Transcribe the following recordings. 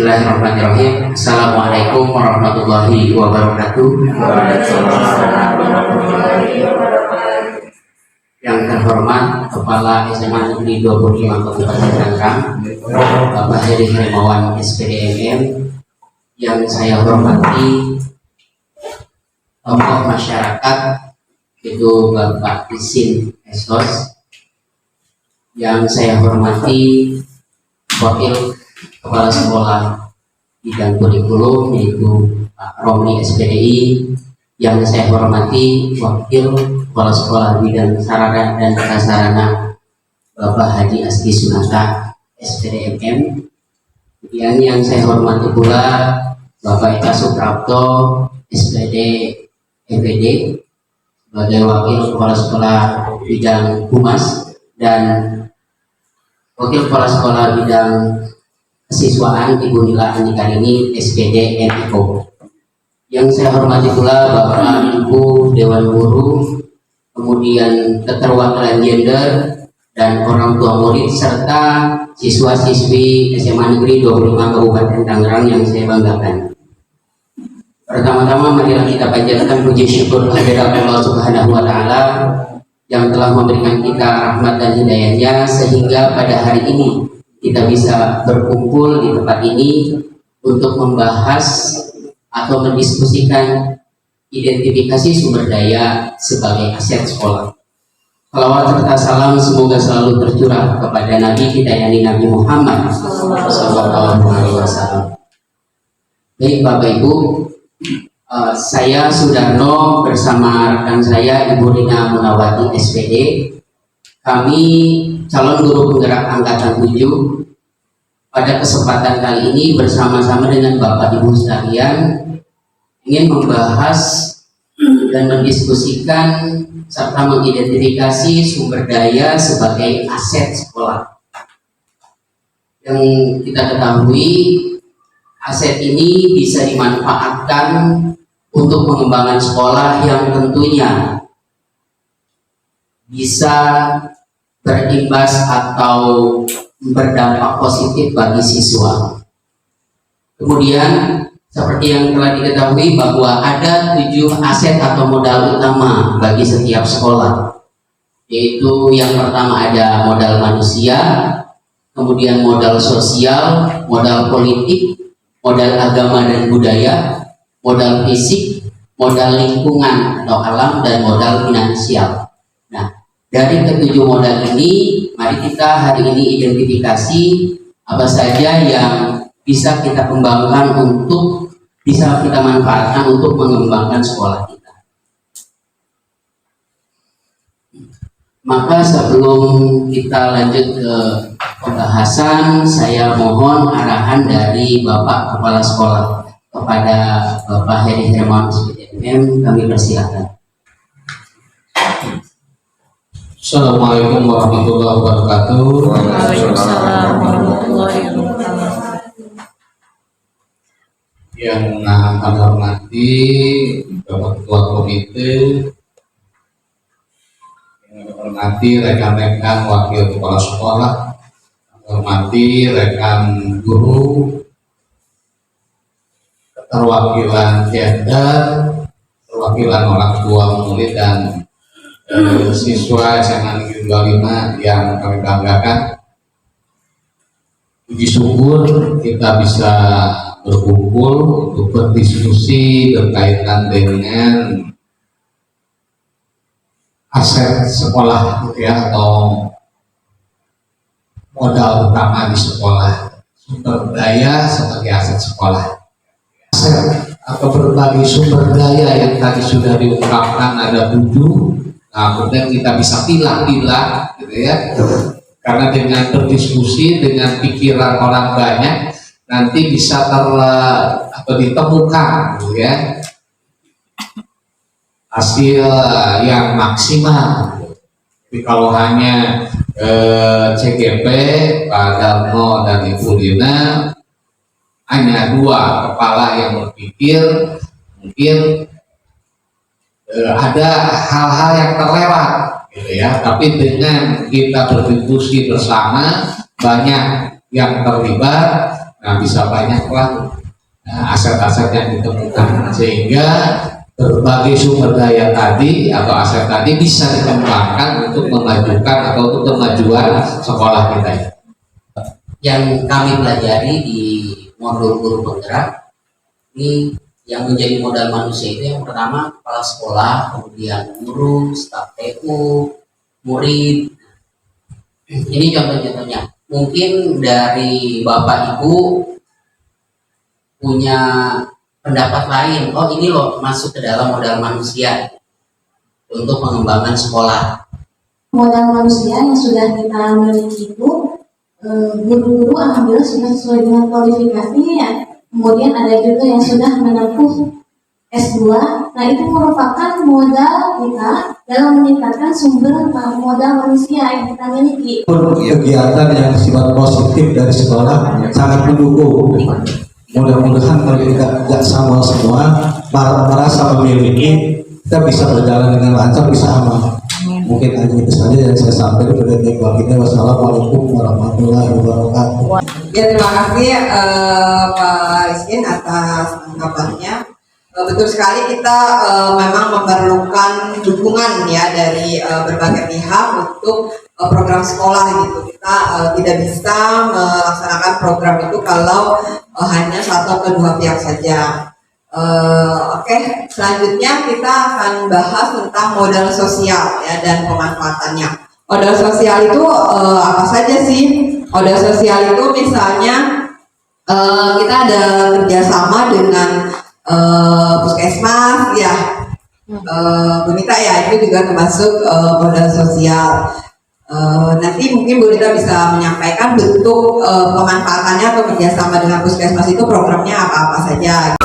Bismillahirrahmanirrahim. Assalamualaikum warahmatullahi wabarakatuh. Yang terhormat Kepala SMA Negeri 25 Kabupaten Tangerang, Bapak Heri Hermawan SPDMM, yang saya hormati tokoh masyarakat, yaitu Bapak Isin Esos, yang saya hormati Wakil Kepala Sekolah Bidang Kurikulum, yaitu Pak Romli SPDI, yang saya hormati Wakil Kepala Sekolah Bidang Sarana dan Prasarana Bapak Haji Asdi Sunata SPDMM. Kemudian yang saya hormati pula Bapak Eka Suprapto SPD EPD sebagai Wakil Kepala Sekolah Bidang Humas dan Wakil Kepala Sekolah Bidang Kesiswaan Ibu Nila Andikarini SPD NIO. Yang saya hormati pula Bapak Ibu Dewan Guru, kemudian keterwakilan gender dan orang tua murid, serta siswa-siswi SMA Negeri 25 Kabupaten Tangerang yang saya banggakan. Pertama-tama marilah kita panjatkan puji syukur kehadirat Allah Subhanahu wa Ta'ala yang telah memberikan kita rahmat dan hidayahnya sehingga pada hari ini kita bisa berkumpul di tempat ini untuk membahas atau mendiskusikan identifikasi sumber daya sebagai aset sekolah. Salawat serta salam semoga selalu tercurah kepada Nabi kita yakni Nabi Muhammad SAW. Baik Bapak Ibu, saya Sudarno bersama rekan saya Ibu Rina Munawati SPD. Kami calon guru penggerak angkatan 7. Pada kesempatan kali ini bersama-sama dengan Bapak Ibu sekalian ingin membahas dan mendiskusikan serta mengidentifikasi sumber daya sebagai aset sekolah. Yang kita ketahui, aset ini bisa dimanfaatkan untuk pengembangan sekolah yang tentunya bisa berimbas atau berdampak positif bagi siswa. Kemudian seperti yang telah diketahui bahwa ada 7 aset atau modal utama bagi setiap sekolah, yaitu yang pertama ada modal manusia, kemudian modal sosial, modal politik, modal agama dan budaya, modal fisik, modal lingkungan atau alam, dan modal finansial. Nah, dari ketujuh modal ini, mari kita hari ini identifikasi apa saja yang bisa kita kembangkan bisa kita manfaatkan untuk mengembangkan sekolah kita. Maka sebelum kita lanjut ke pembahasan, saya mohon arahan dari Bapak Kepala Sekolah kepada Bapak Heri Hermawan SPDMM. Kami persilakan. Assalamualaikum warahmatullahi wabarakatuh. Waalaikumsalam warahmatullahi wabarakatuh. Yang kami hormati Bapak Ketua Komite, yang kami hormati rekan-rekan Wakil Kepala Sekolah, kami hormati rekan guru, keterwakilan gender, perwakilan orang tua murid dan siswa SMA Negeri 25 yang kami banggakan. Puji syukur kita bisa berkumpul untuk berdiskusi berkaitan dengan aset sekolah, ya, atau modal utama di sekolah, sumber daya sebagai aset sekolah. Aset atau berbagai sumber daya yang tadi sudah diungkapkan ada 7. Nah, kemudian kita bisa pilah-pilah, gitu ya. Karena dengan berdiskusi, dengan pikiran orang banyak, nanti bisa ditemukan, gitu ya, hasil yang maksimal. Tapi kalau hanya CGP, Pak Darno dan Ibu Rina, hanya 2 kepala yang berpikir, mungkin ada hal-hal yang terlewat, gitu ya. Tapi dengan kita berdiskusi bersama, banyak yang terlibat, Nah, bisa banyaklah aset-aset yang ditemukan, sehingga berbagai sumber daya tadi atau aset tadi bisa dikembangkan untuk memajukan atau untuk kemajuan sekolah kita. Yang kami pelajari di modul guru penggerak ini, yang menjadi modal manusia itu yang pertama kepala sekolah, kemudian guru, staf TU, murid. Ini contoh-contohnya. Mungkin dari Bapak Ibu punya pendapat lain. Oh, ini loh masuk ke dalam modal manusia untuk pengembangan sekolah. Modal manusia yang sudah kita miliki itu, guru-guru alhamdulillah sudah sesuai dengan kualifikasinya ya. Kemudian ada juga yang sudah menempuh S2. Nah, itu merupakan modal kita dalam meningkatkan sumber modal manusia yang kita miliki. Kegiatan yang bersifat positif dari sekolah sangat mendukung. Mudah-mudahan mereka tidak sama semua merasa memiliki, kita bisa berjalan dengan lancar, bisa aman. Mungkin hanya itu saja yang saya sampaikan kepada ini. Wassalamualaikum warahmatullahi wabarakatuh. Ya, terima kasih Pak Rizkin atas tanggapannya. Betul sekali, kita memang memerlukan dukungan ya dari berbagai pihak untuk program sekolah gitu. Kita tidak bisa melaksanakan program itu kalau hanya satu atau dua pihak saja. Oke, selanjutnya kita akan bahas tentang modal sosial ya dan pemanfaatannya. Modal sosial itu apa saja sih? Modal sosial itu misalnya kita ada kerjasama dengan puskesmas ya, Bu Nita ya, itu juga termasuk modal sosial. Nanti mungkin Bu Nita bisa menyampaikan bentuk pemanfaatannya atau kerjasama dengan puskesmas itu programnya apa-apa saja.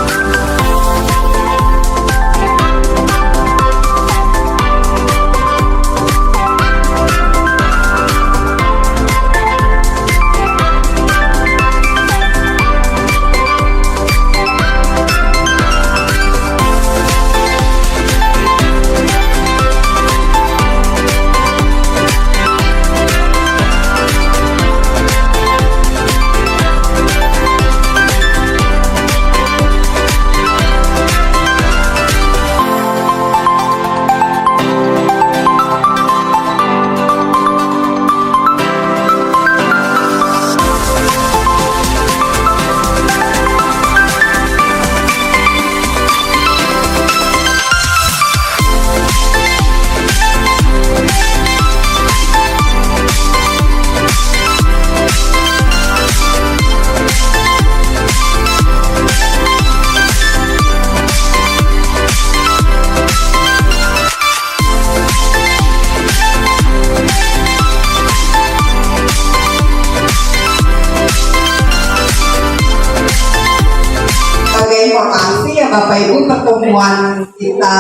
Informasi ya Bapak Ibu, pertemuan kita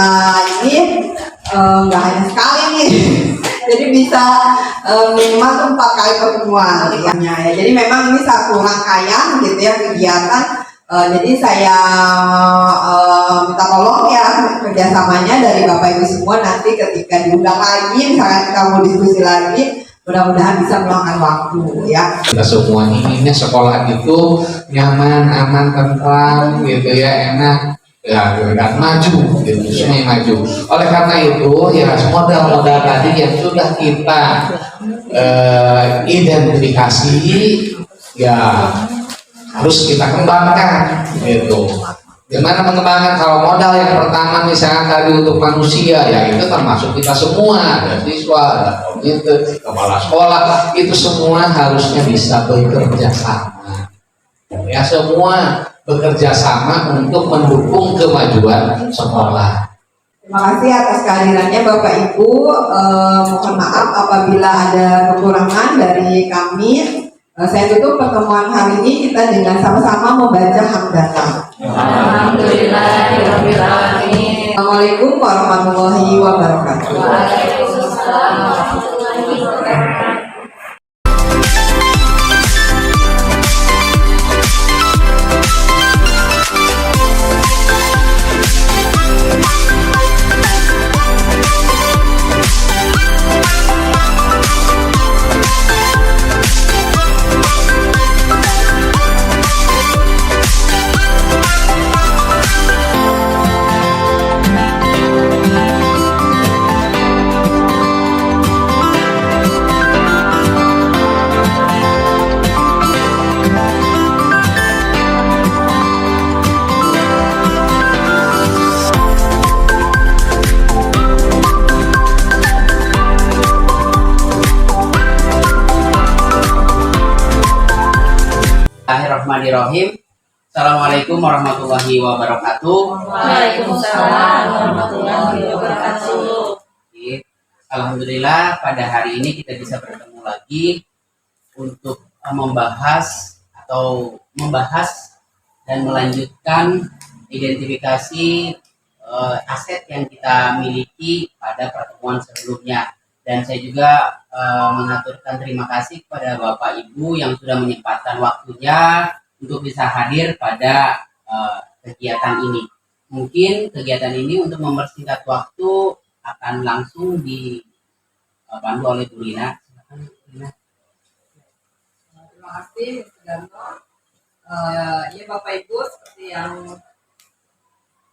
ini nggak hanya sekali nih, jadi bisa minimal 4 kali pertemuan ya. Jadi memang ini satu rangkaian gitu ya kegiatan. Jadi saya minta tolong ya kerjasamanya dari Bapak Ibu semua, nanti ketika diundang lagi misalnya kita mau diskusi lagi, mudah-mudahan bisa meluangkan waktu ya. Kita semua inginnya sekolah itu nyaman, aman, tentram gitu ya, enak ya, dan maju gitu, semuanya maju. Oleh karena itu ya modal-modal tadi yang sudah kita identifikasi ya harus kita kembangkan gitu. Gimana mengembangkan? Kalau modal yang pertama misalnya tadi untuk manusia ya itu termasuk kita semua, ada siswa, ada komite, kepala sekolah, itu semua harusnya bisa bekerja sama. Ya semua bekerja sama untuk mendukung kemajuan sekolah. Terima kasih atas kehadirannya Bapak Ibu. Mohon maaf apabila ada kekurangan dari kami. Saya tutup pertemuan hari ini kita dengan sama-sama membaca hamdalillah. Alhamdulillahirabbil alamin. Assalamualaikum warahmatullahi wabarakatuh. Waalaikumsalam warahmatullahi wabarakatuh. Bismillahirrahmanirrahim. Assalamualaikum warahmatullahi wabarakatuh. Waalaikumsalam warahmatullahi wabarakatuh. Oke. Alhamdulillah pada hari ini kita bisa bertemu lagi untuk membahas dan melanjutkan identifikasi aset yang kita miliki pada pertemuan sebelumnya. Dan saya juga mengaturkan terima kasih kepada Bapak Ibu yang sudah menyempatkan waktunya untuk bisa hadir pada kegiatan ini. Mungkin kegiatan ini untuk mempersingkat waktu akan langsung dipandu oleh Bu Rina. Silakan, Bu Rina. Terima kasih, Mr. Darmo. Ya Bapak Ibu, seperti yang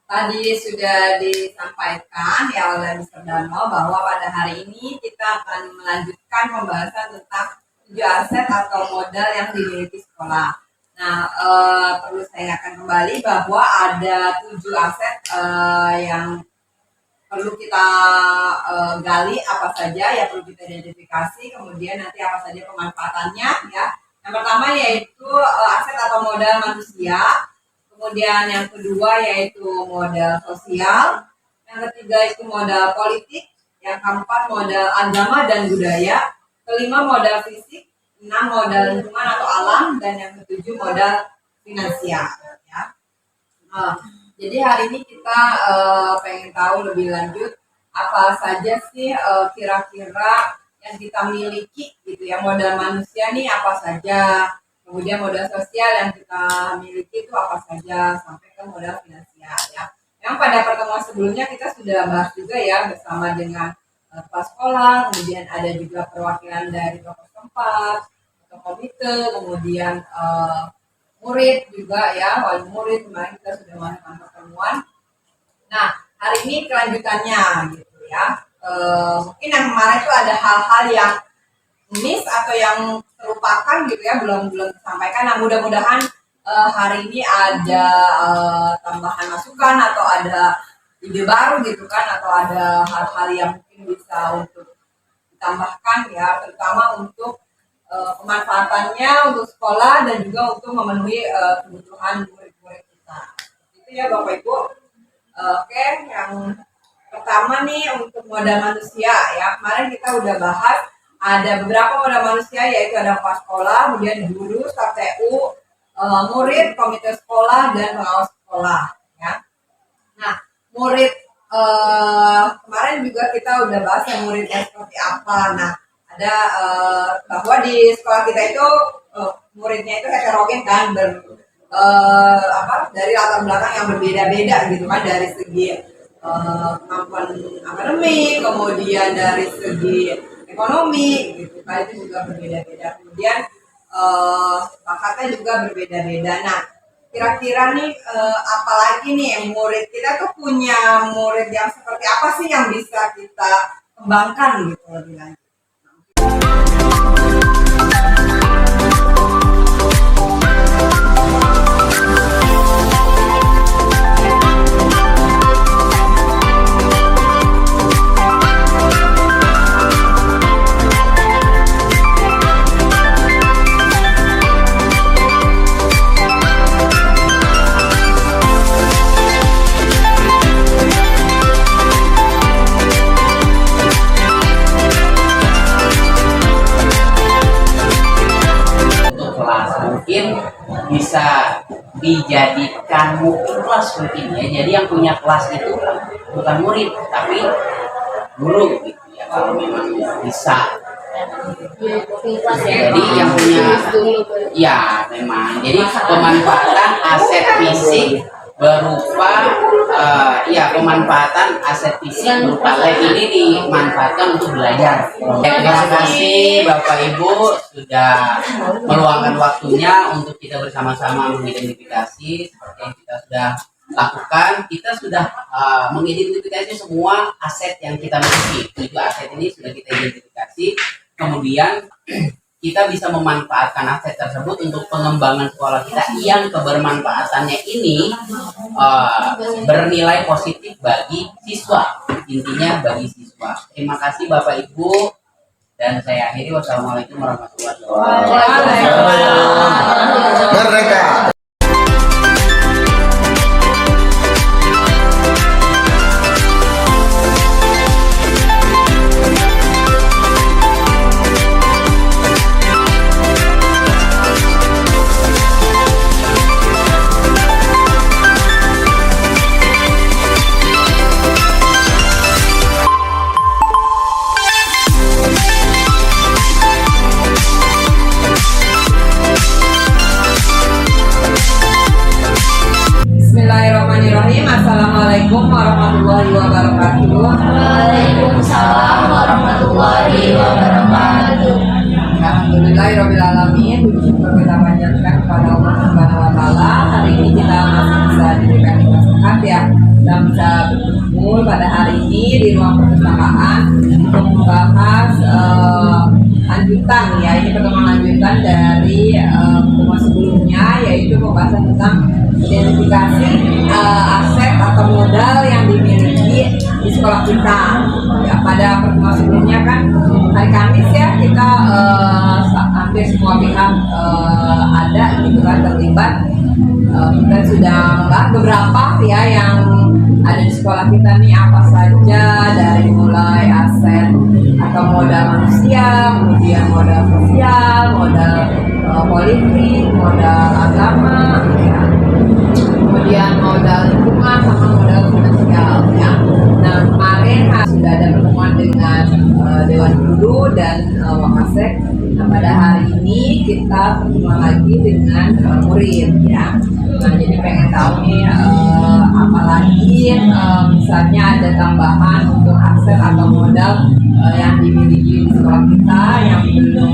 tadi sudah disampaikan ya oleh Mr. Darmo bahwa pada hari ini kita akan melanjutkan pembahasan tentang 7 aset atau modal yang dimiliki sekolah. Nah, perlu saya ingatkan kembali bahwa ada 7 aset yang perlu kita gali apa saja ya perlu kita identifikasi, kemudian nanti apa saja pemanfaatannya ya. Yang pertama yaitu aset atau modal manusia, kemudian yang kedua yaitu modal sosial, yang ketiga itu modal politik, yang keempat modal agama dan budaya, kelima modal fisik, 6 modal lingkungan atau alam, dan yang ketujuh modal finansial ya. Jadi hari ini kita pengen tahu lebih lanjut apa saja sih kira-kira yang kita miliki gitu ya. Modal manusia nih apa saja, kemudian modal sosial yang kita miliki itu apa saja, sampai ke modal finansial ya. Yang pada pertemuan sebelumnya kita sudah bahas juga ya bersama dengan kepala sekolah, kemudian ada juga perwakilan dari tokoh setempat atau komite, kemudian murid juga ya, wali murid. Kemarin kita sudah melakukan pertemuan. Nah, hari ini kelanjutannya gitu ya. Mungkin yang kemarin itu ada hal-hal yang miss atau yang terlupakan gitu ya, belum disampaikan. Nah, mudah-mudahan hari ini ada tambahan masukan atau ada ide baru gitu kan, atau ada hal-hal yang mungkin bisa untuk ditambahkan ya, terutama untuk pemanfaatannya untuk sekolah dan juga untuk memenuhi kebutuhan murid-murid kita. Itu ya Bapak Ibu. Oke, yang pertama nih untuk modal manusia ya. Kemarin kita udah bahas ada beberapa modal manusia, yaitu ada kepala sekolah, kemudian guru, staf TU, murid, komite sekolah, dan pengawas sekolah ya. Nah, murid kemarin juga kita udah bahas yang muridnya seperti apa. Nah, ada bahwa di sekolah kita itu muridnya itu heterogen kan, dari latar belakang yang berbeda-beda gitu kan, dari segi kemampuan akademik, kemudian dari segi ekonomi gitu kan, itu juga berbeda-beda. Kemudian bakatnya juga berbeda-beda. Nah, kira-kira nih apalagi nih yang murid kita tuh punya murid yang seperti apa sih yang bisa kita kembangkan gitu lebih lanjut. Mungkin bisa dijadikan kelas mungkin ya. Jadi yang punya kelas itu bukan murid tapi guru gitu ya, kalau memang bisa. Jadi yang punya ya memang. Jadi pemanfaatan aset fisik berupa pemanfaatan aset fisik berupa lab ini dimanfaatkan untuk belajar. Terima kasih Bapak Ibu sudah meluangkan waktunya untuk kita bersama-sama mengidentifikasi seperti yang kita sudah lakukan. Kita sudah mengidentifikasi semua aset yang kita miliki. 7 aset ini sudah kita identifikasi. Kemudian kita bisa memanfaatkan aset tersebut untuk pengembangan sekolah kita yang kebermanfaatannya ini bernilai positif bagi siswa, intinya bagi siswa. Terima kasih Bapak Ibu, dan saya akhiri. Wassalamualaikum warahmatullahi wabarakatuh. di ruang perpustakaan untuk membahas lanjutan ya, ini pertemuan lanjutan dari pertemuan sebelumnya, yaitu pembahasan tentang identifikasi aset atau modal yang dimiliki di sekolah kita. Ya, pada pertemuan sebelumnya kan hari Kamis ya, kita hampir semua pihak ada gitu kan terlibat. Kita sudah membahas beberapa ya yang ada di sekolah kita nih, apa saja dari mulai aset atau modal manusia, kemudian modal sosial, modal politik, modal agama, ya, kemudian modal lingkungan sama modal finansial ya. Nah kemarin sudah ada pertemuan dengan Dewan Guru dan Wakasek. Nah pada hari ini kita pertemuan lagi dengan murid ya. Nah jadi pengen tahu nih apalagi misalnya ada tambahan untuk aset atau modal yang dimiliki di sekolah kita yang belum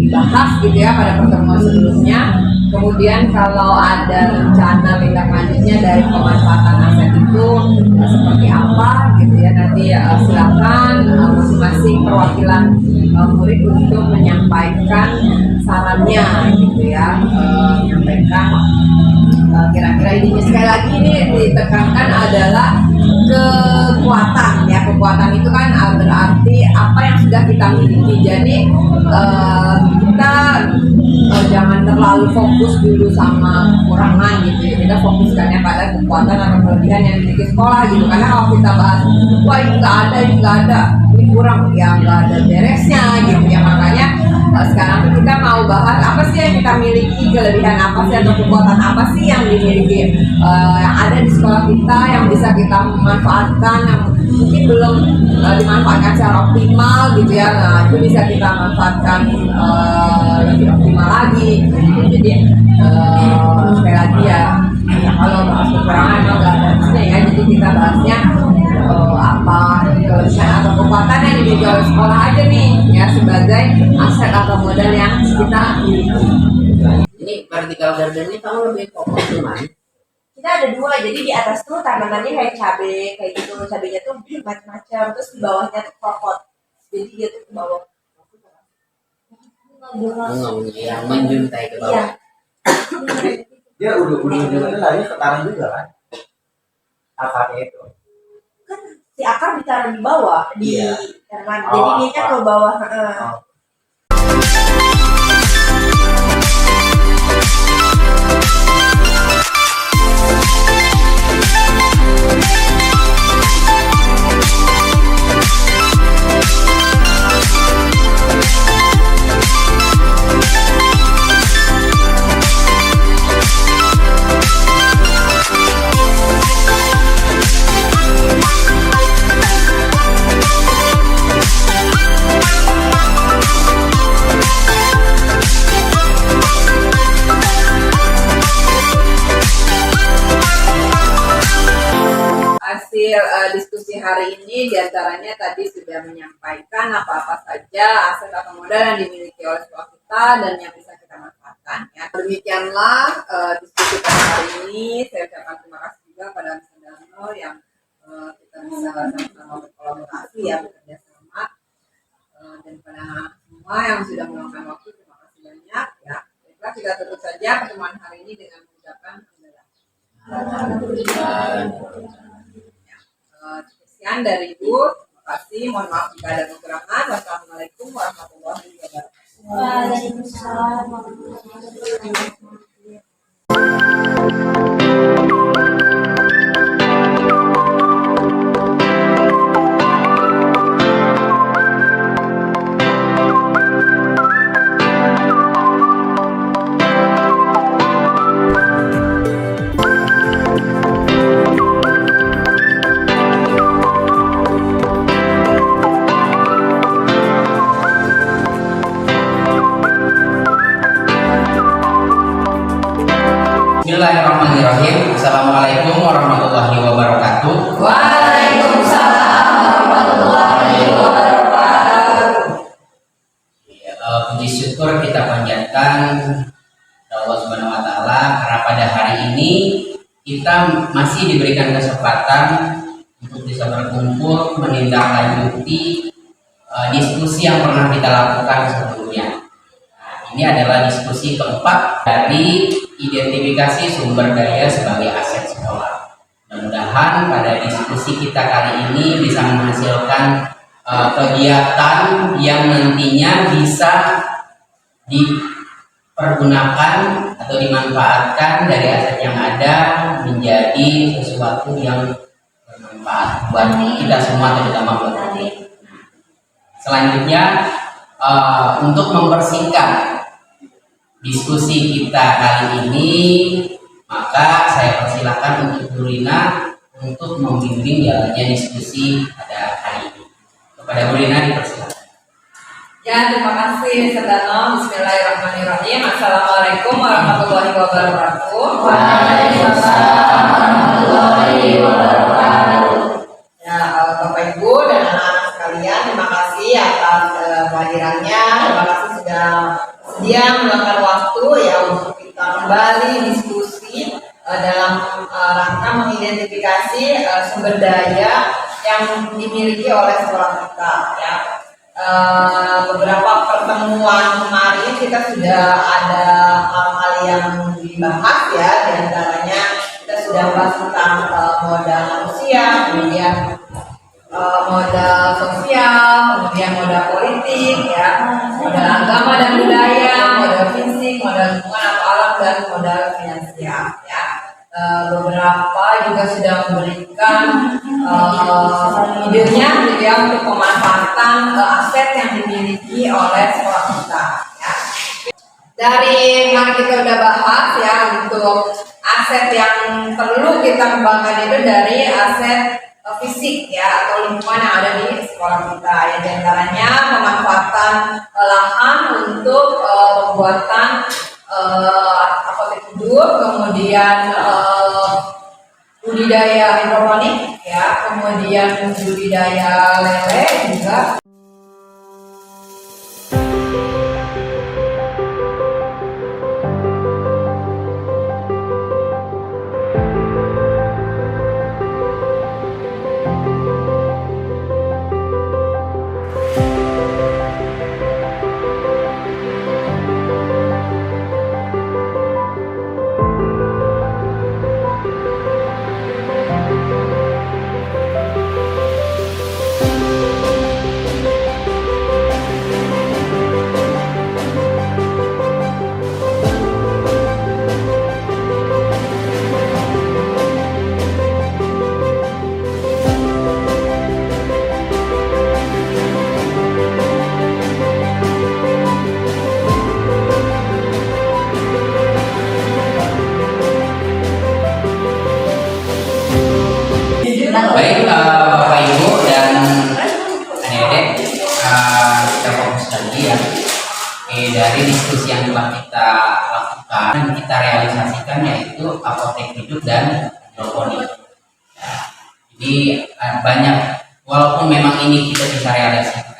dibahas gitu ya pada pertemuan sebelumnya. Kemudian kalau ada rencana tindak lanjutnya dari pemanfaatan aset itu seperti apa gitu ya, nanti silakan masing-masing perwakilan murid untuk menyampaikan sarannya gitu ya, menyampaikan kira-kira ini. Sekali lagi ini ditekankan adalah kekuatan ya, kekuatan itu kan berarti apa yang sudah kita miliki. Jadi kita jangan terlalu fokus dulu sama kekurangan gitu ya, kita fokuskannya pada kekuatan atau kelebihan yang dimiliki sekolah gitu. Karena kalau kita bahas wah ini nggak ada, ini kurang, ya nggak ada beresnya gitu ya. Makanya sekarang kita mau bahas apa sih yang kita miliki, kelebihan apa sih atau kekuatan apa sih yang dimiliki yang ada di sekolah kita, yang bisa kita manfaatkan, yang mungkin belum dimanfaatkan secara optimal gitu ya. Nah itu bisa kita manfaatkan lebih optimal lagi gitu. Jadi sekali lagi ya, kalau bahas kekurangan memang nggak ada habisnya ya. Jadi kita bahasnya apa kelebihan atau kekuatan yang dimiliki oleh sekolah aja nih ya, sebagai aset atau modal yang kita miliki. Ini vertical garden ini kamu lebih fokus di mana? Kita ada dua, jadi di atas tuh tanamannya kayak cabai kayak gitu, cabenya tuh macam-macam, terus di bawahnya tuh kokot, jadi dia tuh ke bawah. Yang menjuntai ke bawah. Iya. Dia ujung-ujungnya lagi sekarang juga kan, akarnya itu. Kan si akar ditaruh di bawah di Iya. tanaman, Oh, jadi dia apa? ke bawah. Oh. Hasil diskusi hari ini diantaranya tadi sudah menyampaikan apa-apa saja aset atau modal yang dimiliki oleh sekolah kita dan yang bisa kita manfaatkan ya. Demikianlah diskusi pada hari ini. Saya ucapkan terima kasih juga pada Mas Dano yang kita bisa sama-sama berkolaborasi ya, bekerja sama, dan pada semua yang sudah meluangkan waktu, terima kasih banyak ya. Baiklah, kita tutup saja pertemuan hari ini dengan mengucapkan sekian dari Ibu, terima kasih, mohon maaf jika ada kekurangan. Wassalamualaikum warahmatullahi wabarakatuh. Waalaikumsalam warahmatullahi wabarakatuh. Bismillahirrahmanirrahim. Assalamualaikum warahmatullahi wabarakatuh. Waalaikumsalam warahmatullahi wabarakatuh. Puji syukur kita panjatkan Allah Subhanahu wa Ta'ala karena pada hari ini kita masih diberikan kesempatan untuk bisa berkumpul menindaklanjuti diskusi yang pernah kita lakukan sebelumnya. Nah, ini adalah diskusi keempat dari identifikasi sumber daya sebagai aset sekolah. Mudah-mudahan pada diskusi kita kali ini bisa menghasilkan kegiatan yang nantinya bisa dipergunakan atau dimanfaatkan dari aset yang ada menjadi sesuatu yang bermanfaat buat kita semua, terutama buat kami. Selanjutnya, untuk mempersingkat diskusi kita kali ini, maka saya persilahkan untuk Bu Rina untuk membimbing jalannya diskusi pada hari ini. Kepada Bu Rina dipersilakan. Ya, terima kasih Sedano. Bismillahirrahmanirrahim. Assalamualaikum warahmatullahi wabarakatuh. Waalaikumsalam warahmatullahi wabarakatuh. Ya, Bapak Ibu dan anak-anak sekalian, terima kasih atas kehadirannya. Terima kasih sudah sedia meluangkan waktu ya untuk kita kembali diskusi dalam rangka mengidentifikasi sumber daya yang dimiliki oleh sekolah kita ya. Beberapa pertemuan kemarin kita sudah ada hal-hal yang dibahas ya, diantaranya kita sudah bahas tentang modal manusia, kemudian modal sosial, kemudian modal politik ya, modal agama dan budaya, modal fisik, modal lingkungan atau alam, dan modal finansial ya. Beberapa juga sudah memberikan idenya gitu ya untuk pemanfaatan aset yang dimiliki oleh sekolah kita ya. Dari kemarin kita udah bahas ya, untuk aset yang perlu kita kembangkan itu dari aset fisik ya atau lingkungan yang ada di sekolah kita ya, diantaranya pemanfaatan lahan untuk pembuatan apotek hidup, kemudian budidaya hidroponik ya, kemudian budidaya lele juga. Baik, Bapak Ibu dan adik-adik, kita fokus lagi ya. Dari diskusi yang telah kita lakukan, kita realisasikan yaitu apotek hidup dan hidroponik. Ya, jadi banyak, walaupun memang ini kita bisa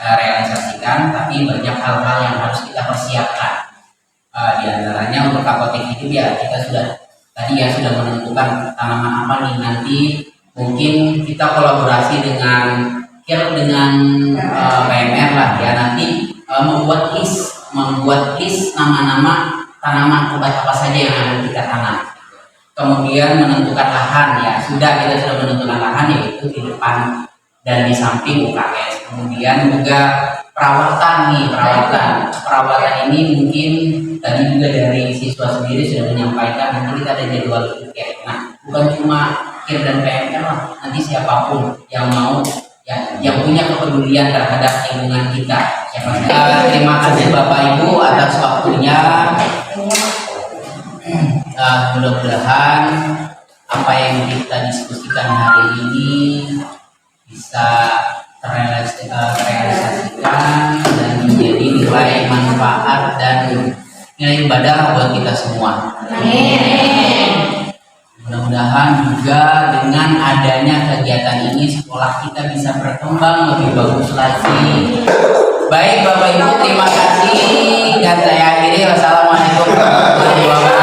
realisasikan, tapi banyak hal-hal yang harus kita persiapkan. Di antaranya untuk apotek hidup ya, kita sudah tadi ya sudah menentukan tanaman apa nih nanti. Mungkin kita kolaborasi dengan PMR lah ya, nanti membuat list nama-nama tanaman obat apa saja yang akan kita tanam. Kemudian menentukan lahan ya, kita sudah menentukan lahan yaitu di depan dan di samping UKS. Kemudian juga perawatan ini mungkin tadi juga dari siswa sendiri sudah menyampaikan nanti kita ada jadwal tiket. Nah, bukan cuma KIR dan PMR lah, nanti siapapun yang mau ya, yang punya kepedulian terhadap lingkungan kita. Terima kasih Bapak Ibu atas waktunya. Mudah-mudahan apa yang kita diskusikan hari ini bisa terrealisasikan dan menjadi nilai manfaat dan nilai ibadah buat kita semua. Mudah-mudahan juga dengan adanya kegiatan ini sekolah kita bisa berkembang lebih bagus lagi. Baik Bapak Ibu, terima kasih dan saya akhiri. Wassalamualaikum warahmatullahi wabarakatuh.